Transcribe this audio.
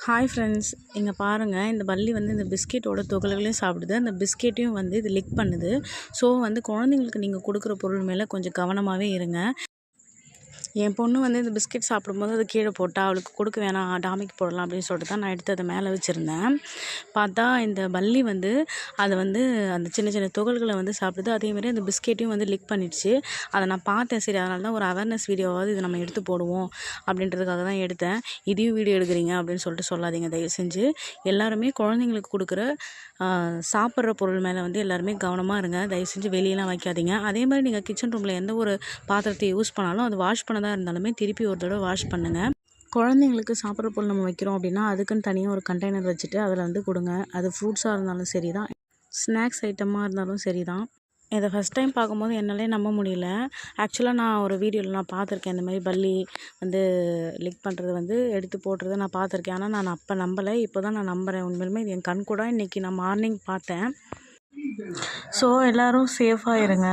Hi friends, இங்கே பாருங்கள். இந்த பல்லி வந்து இந்த பிஸ்கெட்டோட துகள்களையும் சாப்பிடுது. அந்த பிஸ்கெட்டையும் வந்து இது லிக் பண்ணுது. ஸோ வந்து குழந்தைங்களுக்கு நீங்கள் கொடுக்குற பொருள் மேலே கொஞ்சம் கவனமாகவே இருங்க. என் பொண்ணு வந்து இந்த பிஸ்கெட் சாப்பிடும்போது அது கீழே போட்டா, அவளுக்கு கொடுக்க வேணாம், டாமிக்கு போடலாம் அப்படின்னு சொல்லிட்டு தான் நான் எடுத்து அதை மேலே வச்சுருந்தேன். பார்த்தா இந்த பல்லி வந்து அதை வந்து அந்த சின்ன சின்ன துகள்களை வந்து சாப்பிடுது. அதேமாதிரி அந்த பிஸ்கெட்டையும் வந்து லிக் பண்ணிடுச்சு. அதை நான் பார்த்தேன். சரி, அதனால தான் ஒரு அவேர்னஸ் வீடியோவாவது இதை நம்ம எடுத்து போடுவோம் அப்படின்றதுக்காக தான் எடுத்தேன். இதையும் வீடியோ எடுக்கிறீங்க அப்படின்னு சொல்லிட்டு சொல்லாதீங்க தயவு செஞ்சு. எல்லாருமே குழந்தைங்களுக்கு கொடுக்குற சாப்பிட்ற பொருள் மேலே வந்து எல்லாருமே கவனமாக இருங்க. தயவு செஞ்சு வெளியெல்லாம் வைக்காதீங்க. அதே மாதிரி நீங்கள் கிச்சன் ரூமில் எந்த ஒரு பாத்திரத்தை யூஸ் பண்ணாலும் அது வாஷ் பண்ணதாக இருந்தாலுமே திருப்பி ஒரு தடவை வாஷ் பண்ணுங்கள். குழந்தைங்களுக்கு சாப்பிட்ற பொருள் நம்ம வைக்கிறோம் அப்படின்னா அதுக்குன்னு தனியாக ஒரு கண்டெய்னர் வச்சுட்டு அதில் வந்து கொடுங்க. அது ஃப்ரூட்ஸாக இருந்தாலும் சரி தான், ஸ்நாக்ஸ் ஐட்டமாக இருந்தாலும் சரி தான். இதை ஃபஸ்ட் டைம் பார்க்கும்போது என்னாலே நம்ப முடியல. ஆக்சுவலாக நான் ஒரு வீடியோவில் நான் பார்த்துருக்கேன். இந்த மாதிரி பல்லி வந்து லிக் பண்ணுறது வந்து எடுத்து போடுறத நான் பார்த்துருக்கேன். ஆனால் நான் அப்போ நம்பலை. இப்போ தான் நான் நம்புகிறேன். உண்மையிலுமே இது என் கண் கூட இன்றைக்கி நான் மார்னிங் பார்த்தேன். ஸோ எல்லோரும் சேஃபாக இருங்க.